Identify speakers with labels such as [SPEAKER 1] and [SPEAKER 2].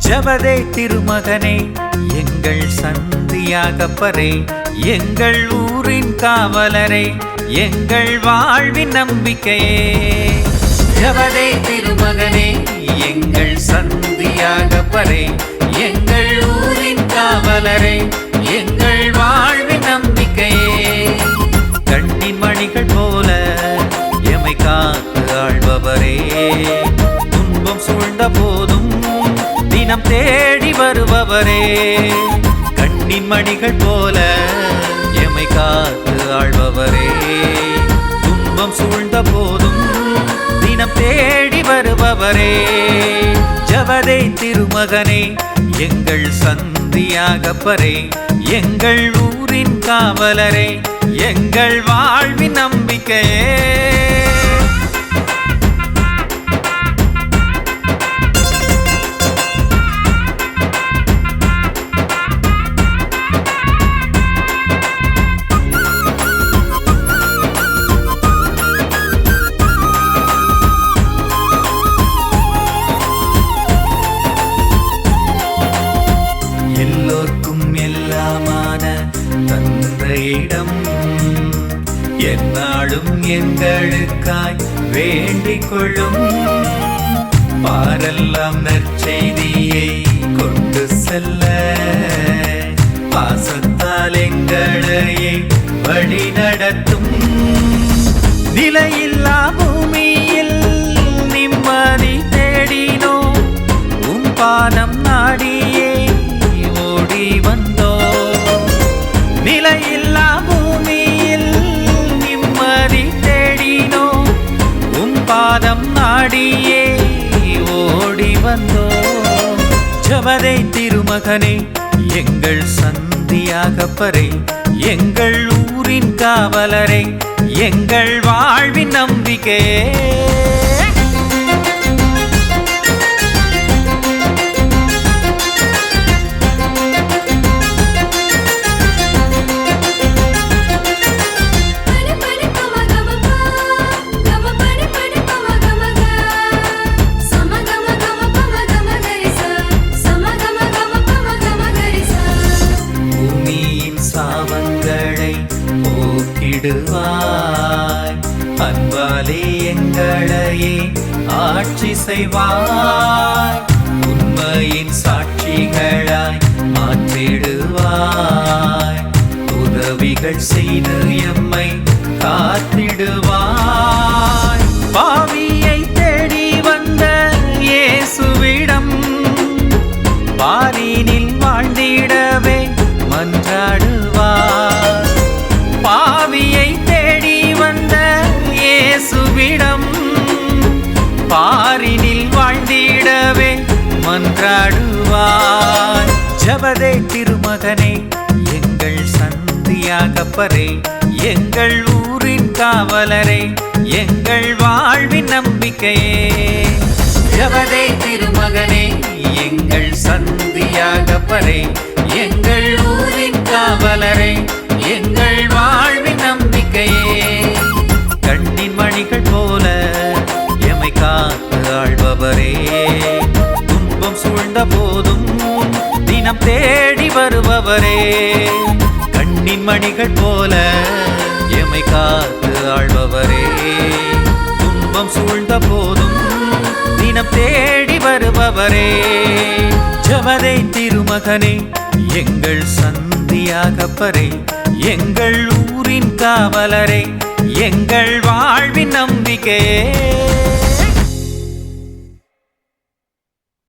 [SPEAKER 1] ஜபதே திருமகனே எங்கள் சந்தியாகப்பரே, எங்கள் ஊரின் காவலரே, எங்கள் வாழ்வின் நம்பிக்கையே. ஜபதே திருமகனே எங்கள் சந்தியாகப்பரே, எங்கள் ஊரின் காவலரே, எங்கள் வாழ்வின் நம்பிக்கையே. கண்ணின் மணிகள் போல எமை காத்து ஆள்பவரே, துன்பம் சூழ்ந்த போதும் தினம் தேடி வருபவரே. கண்ணின் மணிகள் போல எமை காத்து ஆள்பவரே, துன்பம் சூழ்ந்த போதும் தினம் தேடி வருபவரே. ஜபதே திருமகனே எங்கள் சந்தியாகப்பரே, எங்கள் ஊரின் காவலரே, எங்கள் வாழ்வின் நம்பிக்கையே. எல்லோர்க்கும் எல்லாமான தந்தையிடம் எந்நாளும் எங்களுக்காய் வேண்டிக் கொள்ளும். பாரெல்லாம் நற்செய்தியை கொண்டு செல்ல பாசத்தால் எங்களையே வழி நடத்தும். நிலையில்லா பூமியில் நிம்மதி தேடினோ, உன் பாதம் நாடியே ஓடி வந்தோ. நிலையில்லா பூமியில் நிம்மதி தேடினோ, உன் பாதம் நாடியே ஓடி வந்தோ. ஜபதே திருமகனே எங்கள் சந்தியாகப்பரே, எங்கள் ஊரின் காவலரே, எங்கள் வாழ்வின் நம்பிக்கையே. சாவங்களை போக்கிடுவாய், அன்பாலே எங்களையே ஆட்சி செய்வாய். உண்மையின் சாட்சிகளாய் மாற்றிடுவாய், உதவிகள் செய்து எம்மை காத்திடுவாய். பாவியை தேடி வந்த இயேசுவிடம் பாரினில் வாழ்ந்திடவே மன்றாடுவார். பாவியை தேடி வந்த இயேசுவிடம் பாரினில் வாழ்ந்திடவே மன்றாடுவார். ஜபதே திருமகனே எங்கள் சந்தியாகப்பரே, எங்கள் ஊரின் காவலரே, எங்கள் வாழ்வின் நம்பிக்கையே. ஜபதே திருமகனே எங்கள் சந்தியாகப்பரே, எங்கள் ஊரின் காவலரே, எங்கள் வாழ்வின் நம்பிக்கையே. கண்ணின் மணிகள் போல எமை காத்து ஆள்பவரே, துன்பம் சூழ்ந்த போதும் தினம் தேடி வருபவரே. கண்ணின் மணிகள் போல எமை காத்து ஆள்பவரே, துன்பம் சூழ்ந்த போதும் தினம் தேடி வருபவரே. ஜபதே திருமகனே எங்கள் சந்தியாகப்பரே, எங்கள் ஊரின் காவலரே, எங்கள் வாழ்வின் நம்பிக்கையே.